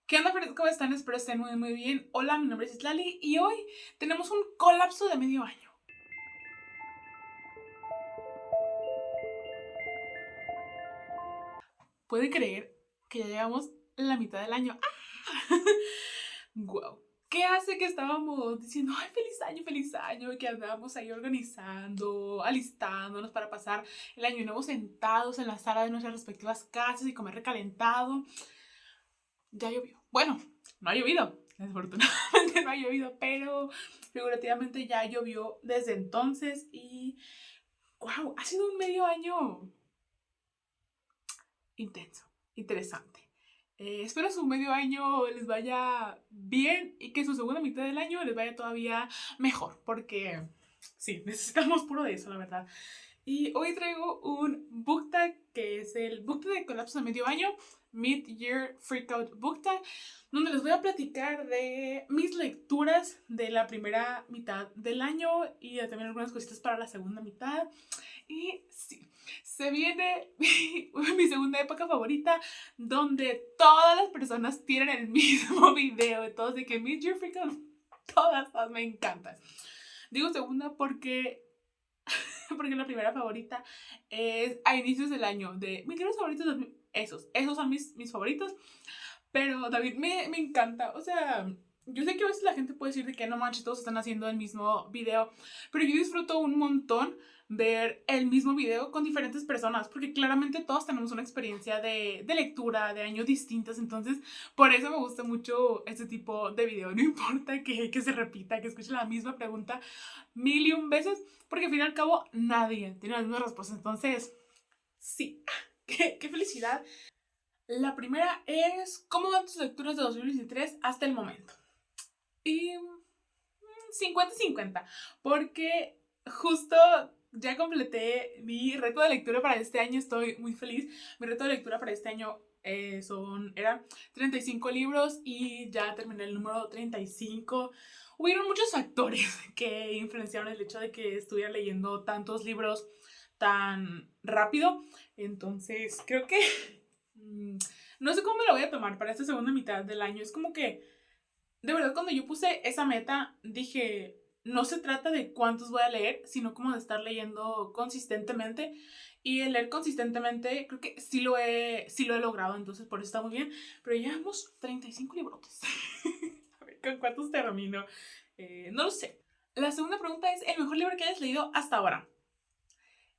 ¿Qué onda, friends? ¿Cómo están? Espero estén muy bien. Hola, mi nombre es Islali y hoy tenemos un colapso de medio año. ¿Puede creer que ya llevamos la mitad del año? ¡Wow! ¿Qué hace que estábamos diciendo, ay, feliz año, y que andábamos ahí organizando, alistándonos para pasar el año nuevo sentados en la sala de nuestras respectivas casas y comer recalentado? Ya llovió. Bueno, no ha llovido. Desafortunadamente no ha llovido, pero figurativamente ya llovió desde entonces y wow, ha sido un medio año intenso, interesante. Espero su medio año les vaya bien y que su segunda mitad del año les vaya todavía mejor, porque sí, necesitamos puro de eso, la verdad. Y hoy traigo un book tag que es el book tag de colapso de medio año, Mid-Year Freakout Book Tag, donde les voy a platicar de mis lecturas de la primera mitad del año y también algunas cositas para la segunda mitad. Y sí, se viene mi segunda época favorita, donde todas las personas tienen el mismo video de todos de que Mid-Year Freakout, todas me encantan. Digo segunda porque la primera favorita es a inicios del año, de mis libros favoritos, esos son mis favoritos, pero David me encanta, o sea, yo sé que a veces la gente puede decir de que no manches, todos están haciendo el mismo video, pero yo disfruto un montón ver el mismo video con diferentes personas, porque claramente todos tenemos una experiencia de lectura, de años distintos, entonces por eso me gusta mucho este tipo de video, no importa que se repita, que escuche la misma pregunta mil y un veces, porque al fin y al cabo nadie tiene las mismas respuestas, entonces sí, qué felicidad. La primera es ¿cómo van tus lecturas de 2023 hasta el momento? Y 50-50, porque justo ya completé mi reto de lectura para este año, estoy muy feliz. Mi reto de lectura para este año eran 35 libros y ya terminé el número 35. Hubieron muchos factores que influenciaron el hecho de que estuviera leyendo tantos libros tan rápido, entonces creo que no sé cómo me lo voy a tomar para esta segunda mitad del año. Es como que de verdad, cuando yo puse esa meta, dije, no se trata de cuántos voy a leer, sino como de estar leyendo consistentemente. Y el leer consistentemente, creo que sí lo he logrado, entonces por eso está muy bien. Pero ya llevamos 35 librotes. A ver, ¿con cuántos termino? No lo sé. La segunda pregunta es, ¿el mejor libro que hayas leído hasta ahora?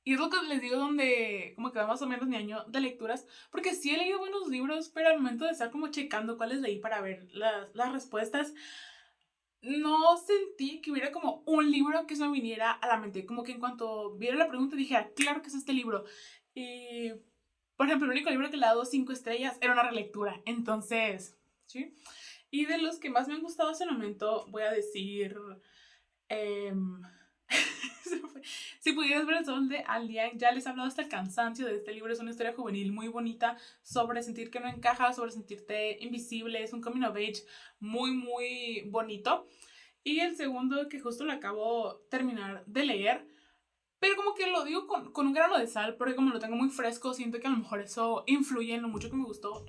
Y es lo que les digo donde como que va más o menos mi año de lecturas, porque sí he leído buenos libros, pero al momento de estar como checando cuáles leí para ver las respuestas, no sentí que hubiera como un libro que se me viniera a la mente. Como que en cuanto viera la pregunta dije, ah, claro que es este libro. Y, por ejemplo, el único libro que le ha dado 5 estrellas era una relectura. Entonces, ¿sí? Y de los que más me han gustado hasta el momento, voy a decir... em, si pudieras ver el sol de Alien, ya les he hablado hasta el cansancio de este libro. Es una historia juvenil muy bonita sobre sentir que no encajas, sobre sentirte invisible. Es un coming of age muy bonito. Y el segundo, que justo lo acabo de terminar de leer, pero como que lo digo con un grano de sal, porque como lo tengo muy fresco, siento que a lo mejor eso influye en lo mucho que me gustó.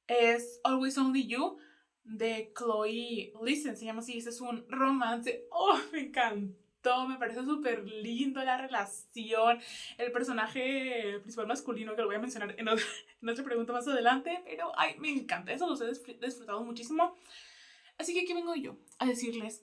Es Always Only You de Chloe Listen, se llama así. Este es un romance. ¡Oh, me encantó! Me parece súper lindo la relación. El personaje principal masculino, que lo voy a mencionar en otra pregunta más adelante, pero ay, me encanta. Eso los he disfrutado muchísimo. Así que aquí vengo yo a decirles,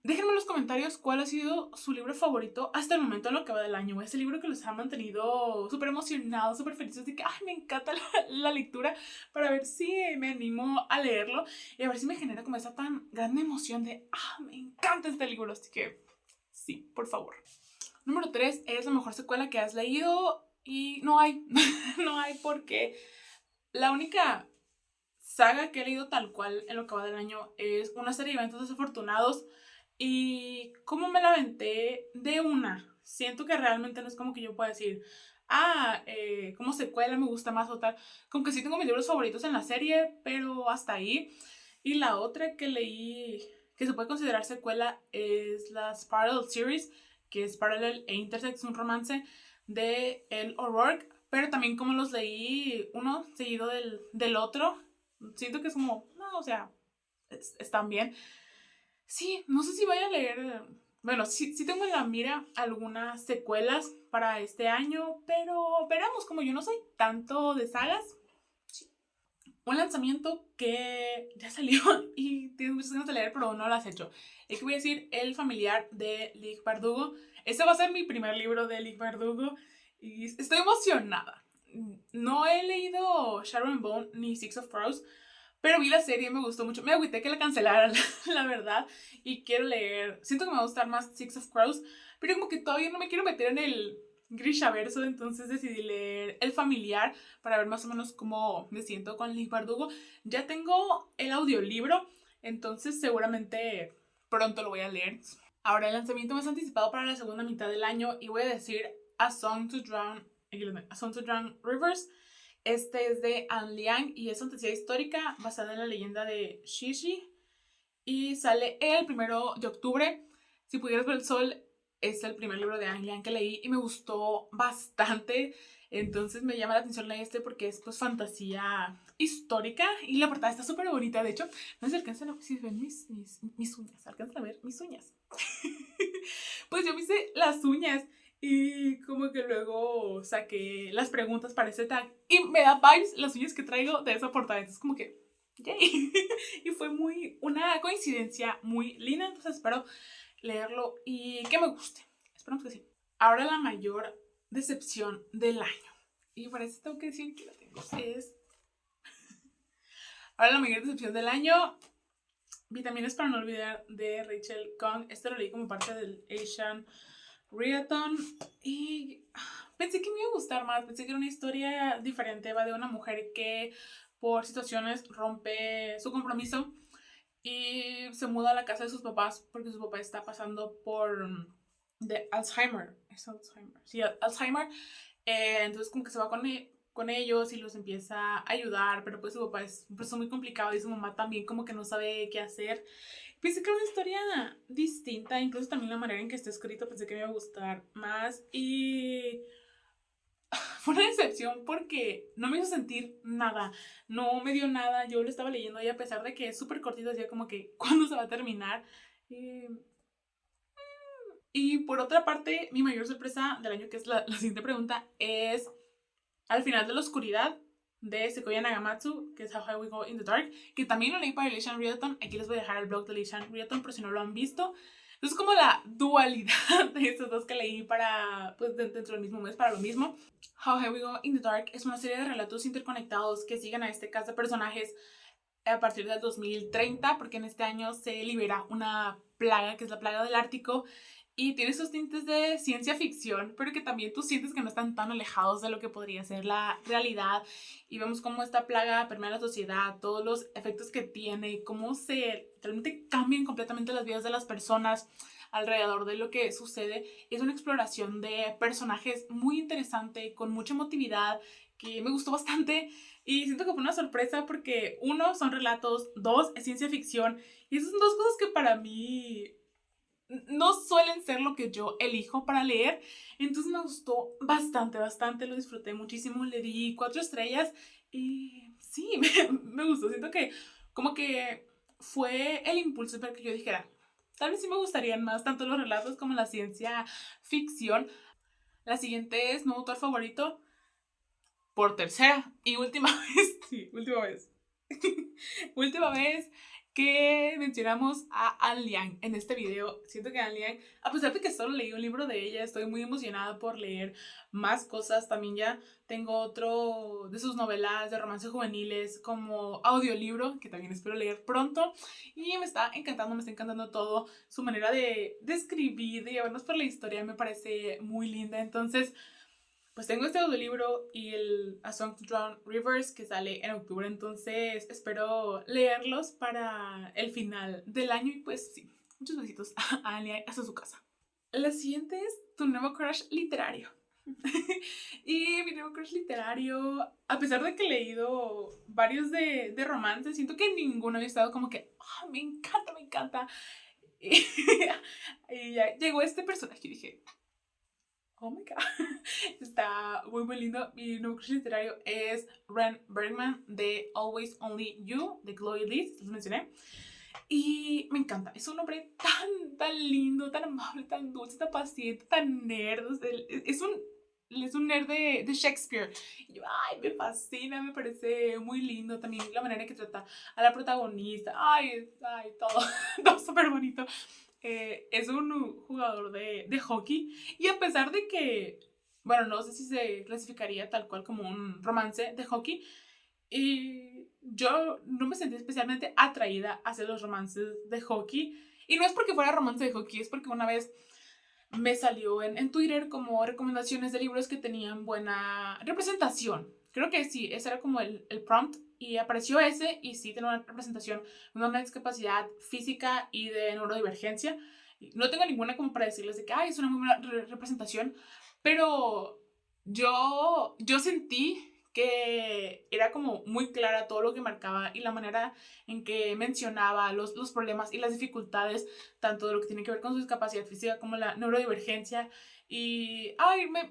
déjenme en los comentarios cuál ha sido su libro favorito hasta el momento en lo que va del año. Ese libro que los ha mantenido súper emocionados, súper felices de que, ay, me encanta la lectura, para ver si me animo a leerlo y a ver si me genera como esa tan grande emoción de, ah, me encanta este libro. Así que, sí, por favor. Número 3 es la mejor secuela que has leído y no hay, no hay porque la única saga que he leído tal cual en lo que va del año es una serie de eventos desafortunados. Y cómo me la aventé de una. Siento que realmente no es como que yo pueda decir, ah, como secuela me gusta más o tal. Como que sí tengo mis libros favoritos en la serie, pero hasta ahí. Y la otra que leí, que se puede considerar secuela, es la Spiral Series, que es Parallel e Intersect, es un romance de El O'Rourke. Pero también como los leí uno seguido del otro, Siento que es como, no, o sea, están bien. Sí, no sé si vaya a leer. Bueno, sí tengo en la mira algunas secuelas para este año, pero veremos, como yo no soy tanto de sagas. Sí. Un lanzamiento que ya salió y tienes muchas ganas de leer, pero no lo has hecho. El que voy a decir, El familiar de Leigh Bardugo. Este va a ser mi primer libro de Leigh Bardugo y estoy emocionada. No he leído Shadow and Bone ni Six of Crows, pero vi la serie y me gustó mucho. Me agüité que la cancelaran, la verdad. Y quiero leer. Siento que me va a gustar más Six of Crows, pero como que todavía no me quiero meter en el Grishaverso. Entonces decidí leer El familiar para ver más o menos cómo me siento con Leigh Bardugo. Ya tengo el audiolibro, entonces seguramente pronto lo voy a leer. Ahora, el lanzamiento más anticipado para la segunda mitad del año, y voy a decir A Song to Drown Rivers. Este es de Anne Liang y es fantasía histórica basada en la leyenda de Shishi y sale el 1 de octubre. Si pudieras ver el sol es el primer libro de Anne Liang que leí y me gustó bastante. Entonces me llama la atención leer este porque es pues fantasía histórica y la portada está súper bonita. De hecho, no sé si alcanzan a ver, si ven mis uñas, alcanzan a ver mis uñas. Pues yo me hice las uñas y como que luego saqué las preguntas para ese tag y me da vibes las uñas que traigo de esa portada. Entonces como que, yay. Y fue una coincidencia muy linda. Entonces espero leerlo y que me guste. Esperamos que sí. Ahora la mayor decepción del año. Y para eso tengo que decir que la tengo. Ahora la mayor decepción del año. Vitaminas para no olvidar de Rachel Kong. Este lo leí como parte del Asian Readathon y pensé que me iba a gustar más. Pensé que era una historia diferente. Va de una mujer que por situaciones rompe su compromiso y se muda a la casa de sus papás porque su papá está pasando por de Alzheimer. ¿Es Alzheimer? Sí, Alzheimer. Entonces como que se va con ellos y los empieza a ayudar, pero pues su papá es un proceso muy complicado y su mamá también como que no sabe qué hacer. Pensé que era una historia distinta, incluso también la manera en que está escrito pensé que me iba a gustar más y fue una decepción porque no me hizo sentir nada, no me dio nada. Yo lo estaba leyendo y a pesar de que es súper cortito, decía como que ¿cuándo se va a terminar? Y por otra parte, mi mayor sorpresa del año, que es la siguiente pregunta, es Al final de la oscuridad de Sequoia Nagamatsu, que es How High We Go in the Dark, que también lo leí para Elysian Readathon. Aquí les voy a dejar el blog de Elysian Readathon por si no lo han visto. Es como la dualidad de estos dos que leí para, pues, dentro del mismo mes, para lo mismo. How High We Go in the Dark es una serie de relatos interconectados que siguen a este cast de personajes a partir del 2030, porque en este año se libera una plaga, que es la plaga del Ártico, y tiene esos tintes de ciencia ficción, pero que también tú sientes que no están tan alejados de lo que podría ser la realidad. Y vemos cómo esta plaga permea la sociedad, todos los efectos que tiene, cómo se realmente cambian completamente las vidas de las personas alrededor de lo que sucede. Es una exploración de personajes muy interesante, con mucha emotividad, que me gustó bastante. Y siento que fue una sorpresa porque, uno, son relatos, dos, es ciencia ficción. Y esas son dos cosas que para mí no suelen ser lo que yo elijo para leer. Entonces me gustó bastante, lo disfruté muchísimo. Le di 4 estrellas y sí, me gustó. Siento que como que fue el impulso para que yo dijera, tal vez sí me gustarían más tanto los relatos como la ciencia ficción. La siguiente es nuevo autor favorito por tercera y última vez. Sí, última vez. Última vez que mencionamos a Anne Liang en este video. Siento que Anne Liang, a pesar de que solo leí un libro de ella, estoy muy emocionada por leer más cosas. También ya tengo otro de sus novelas de romance juveniles como audiolibro, que también espero leer pronto. Y me está encantando todo. Su manera de escribir, de llevarnos por la historia, me parece muy linda. Entonces, pues tengo este audiolibro y el A Song to Drown Rivers que sale en octubre, entonces espero leerlos para el final del año y pues sí, muchos besitos a Alia hasta su casa. La siguiente es tu nuevo crush literario. Y mi nuevo crush literario, a pesar de que he leído varios de romance, siento que ninguno había estado como que, oh, me encanta. Y ya llegó este personaje y dije, Oh my god. Está muy muy lindo. Mi nuevo crush literario es Ren Bergman de Always Only You de Chloe Liz, les mencioné. Y me encanta, es un hombre tan lindo, tan amable, tan dulce, tan paciente, tan nerd. O sea, es un nerd de Shakespeare. Y yo, ay, me fascina, me parece muy lindo también la manera en que trata a la protagonista. Ay, todo, todo súper bonito. Es un jugador de hockey y a pesar de que, bueno, no sé si se clasificaría tal cual como un romance de hockey, y yo no me sentí especialmente atraída hacia los romances de hockey. Y no es porque fuera romance de hockey, es porque una vez me salió en Twitter como recomendaciones de libros que tenían buena representación. Creo que sí, ese era como el prompt. Y apareció ese y sí tiene una representación, una discapacidad física y de neurodivergencia. No tengo ninguna como para decirles de que es una muy buena representación, pero yo sentí que era como muy clara todo lo que marcaba y la manera en que mencionaba los problemas y las dificultades, tanto de lo que tiene que ver con su discapacidad física como la neurodivergencia. Y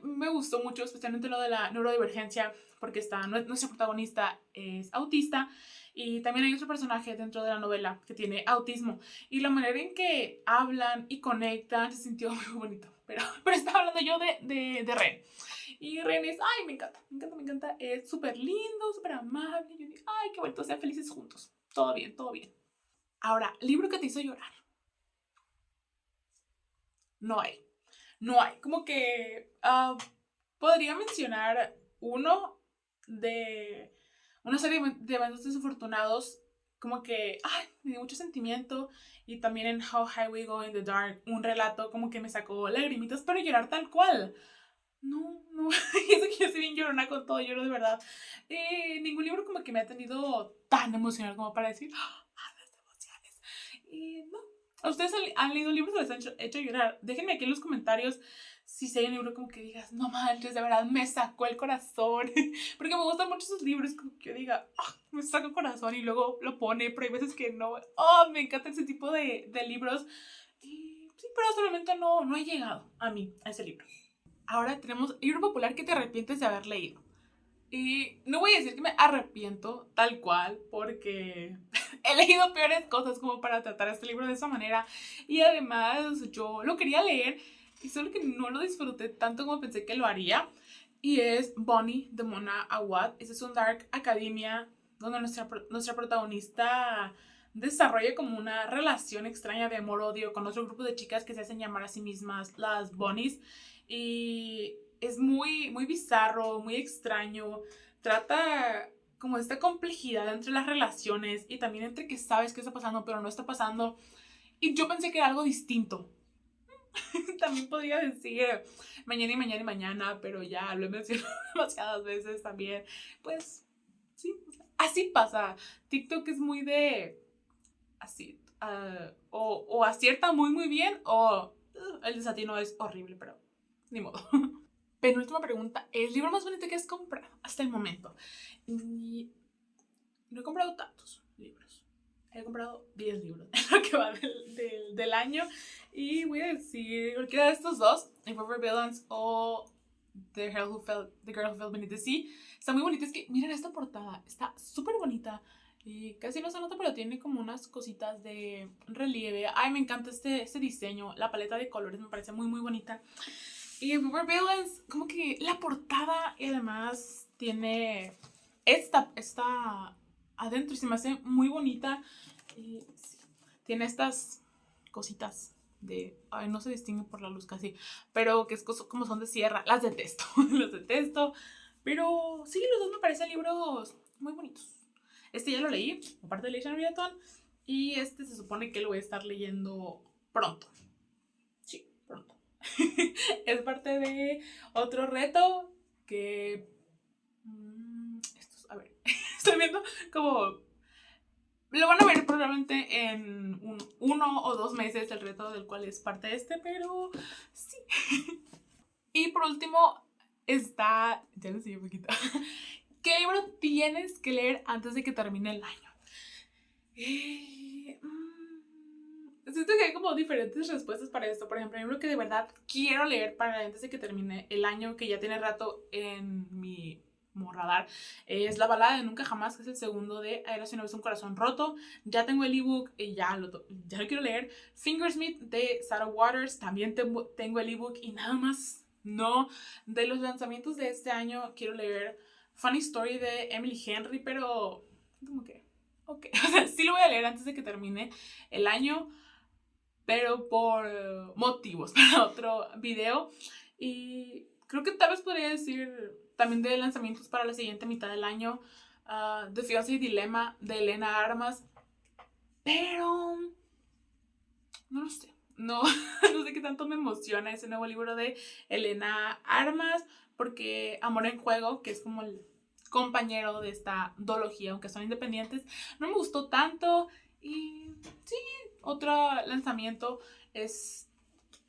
me gustó mucho, especialmente lo de la neurodivergencia, porque nuestra protagonista es autista y también hay otro personaje dentro de la novela que tiene autismo. Y la manera en que hablan y conectan se sintió muy bonito. Pero estaba hablando yo de Ren. Y Ren es, me encanta, me encanta, me encanta. Es súper lindo, súper amable. Yo digo, qué bonito, sean felices juntos. Todo bien, todo bien. Ahora, libro que te hizo llorar. No hay. No hay. Como que podría mencionar uno de una serie de eventos desafortunados. Como que, me dio mucho sentimiento. Y también en How High We Go in the Dark, un relato como que me sacó lagrimitas, pero llorar tal cual. No, y eso que yo soy bien llorona con todo, lloro de verdad. Ningún libro como que me ha tenido tan emocional como para decir, las emociones. No. ¿Ustedes han leído libros que les han hecho llorar? Déjenme aquí en los comentarios si hay un libro como que digas, no manches, de verdad me sacó el corazón. Porque me gustan mucho esos libros, como que yo diga, me saca el corazón y luego lo pone, pero hay veces que no. Me encanta ese tipo de libros. Y sí, pero hasta el momento no he llegado a mí, a ese libro. Ahora tenemos libro popular que te arrepientes de haber leído. Y no voy a decir que me arrepiento tal cual, porque he leído peores cosas como para tratar este libro de esa manera. Y además yo lo quería leer y solo que no lo disfruté tanto como pensé que lo haría. Y es Bonnie de Mona Awad. Ese es un dark academia donde nuestra protagonista desarrolla como una relación extraña de amor-odio con otro grupo de chicas que se hacen llamar a sí mismas las Bonnies. Y es muy, muy bizarro, muy extraño. Trata como esta complejidad entre las relaciones y también entre que sabes qué está pasando pero no está pasando. Y yo pensé que era algo distinto. También podría decir mañana y mañana y mañana, pero ya lo he mencionado demasiadas veces también. Pues sí, así pasa. TikTok es muy de así. O acierta muy muy bien o el desatino es horrible, pero ni modo. Penúltima pregunta, el libro más bonito que has comprado hasta el momento. Y no he comprado tantos libros. He comprado 10 libros en lo que va del año. Y voy a decir cualquiera de estos dos, If River Villains o The Girl Who Fell Beneath the Sea. Está muy bonita. Es que miren esta portada. Está súper bonita. Y casi no se nota, pero tiene como unas cositas de relieve. Me encanta este diseño. La paleta de colores me parece muy, muy bonita. Y River Villains, como que la portada y además tiene esta adentro y se me hace muy bonita. Y sí, tiene estas cositas de, no se distingue por la luz casi, pero que es como son de sierra, las detesto, las detesto. Pero sí, los dos me parecen libros muy bonitos. Este ya lo leí, aparte de Leisha Riaton, y este se supone que lo voy a estar leyendo pronto. Sí, pronto. Es parte de otro reto que... a ver, estoy viendo como... Lo van a ver probablemente en 1 o 2 meses el reto del cual es parte de este, pero sí. Y por último está... Ya lo enseñé un poquito. ¿Qué libro tienes que leer antes de que termine el año? siento que hay como diferentes respuestas para esto. Por ejemplo, hay un libro que de verdad quiero leer para antes de que termine el año, que ya tiene rato en mi radar. Es La balada de Nunca Jamás, que es el segundo de Érase una vez un corazón roto. Ya tengo el ebook y ya lo quiero leer. Fingersmith de Sarah Waters, también tengo el ebook y nada más. No, de los lanzamientos de este año quiero leer Funny Story de Emily Henry, pero como que, ok, o sea, sí lo voy a leer antes de que termine el año, pero por motivos para otro video. Y creo que tal vez podría decir también de lanzamientos para la siguiente mitad del año, The Fiancé Dilemma de Elena Armas, pero no lo sé. No, no sé qué tanto me emociona ese nuevo libro de Elena Armas, porque Amor en Juego, que es como el compañero de esta duología, aunque son independientes, no me gustó tanto. Y sí, otro lanzamiento es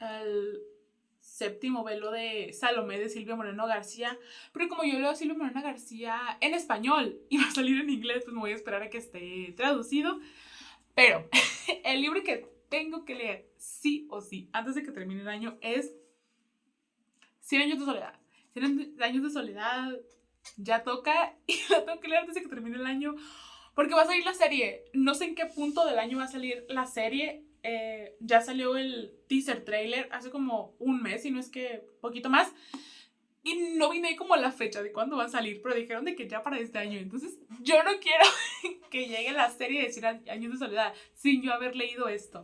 el séptimo velo de Salomé de Silvia Moreno García, pero como yo leo a Silvia Moreno García en español y va a salir en inglés, pues me voy a esperar a que esté traducido. Pero el libro que tengo que leer sí o sí antes de que termine el año es 100 años de soledad. 100 años de soledad ya toca y lo tengo que leer antes de que termine el año porque va a salir la serie. No sé en qué punto del año va a salir la serie. Ya salió el teaser trailer hace como un mes, si no es que poquito más. Y no vine como la fecha de cuándo va a salir, pero dijeron de que ya para este año. Entonces yo no quiero que llegue la serie de 100 años de soledad sin yo haber leído esto.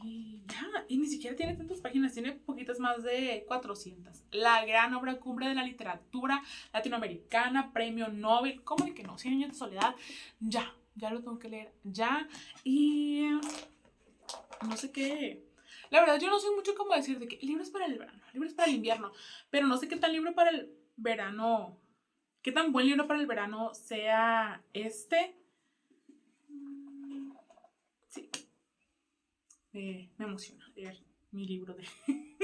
Y ya, y ni siquiera tiene tantas páginas, tiene poquitas más de 400. La gran obra cumbre de la literatura latinoamericana, premio Nobel, ¿cómo de que no? 100 años de soledad, ya lo tengo que leer, ya. Y no sé qué. La verdad, yo no soy mucho como decir de que libros para el verano, libros para el invierno, pero no sé qué tal libro para el verano, qué tan buen libro para el verano sea este. Sí, me emociona leer mi libro de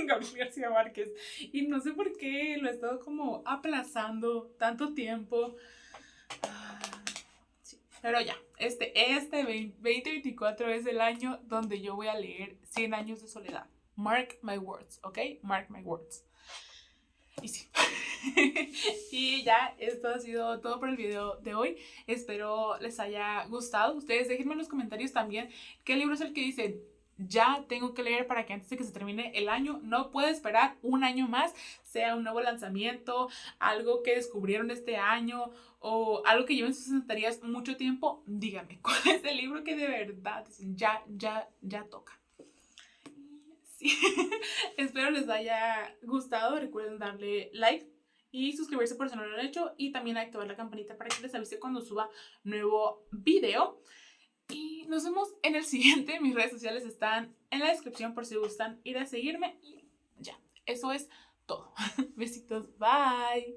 Gabriel García Márquez. Y no sé por qué lo he estado como aplazando tanto tiempo. Sí, pero ya, este 2024 es el año donde yo voy a leer 100 años de soledad. Mark my words, ¿ok? Mark my words. Y sí. Y ya, esto ha sido todo por el video de hoy. Espero les haya gustado. Ustedes déjenme en los comentarios también qué libro es el que dicen ya tengo que leer para que antes de que se termine el año, no puedo esperar un año más, sea un nuevo lanzamiento, algo que descubrieron este año o algo que lleven sus estanterías mucho tiempo. Díganme cuál es el libro que de verdad dicen ya toca. Sí. Espero les haya gustado. Recuerden darle like y suscribirse por si no lo han hecho, y también activar la campanita para que les avise cuando suba nuevo video. Y nos vemos en el siguiente. Mis redes sociales están en la descripción por si gustan ir a seguirme. Y ya, eso es todo. Besitos, bye.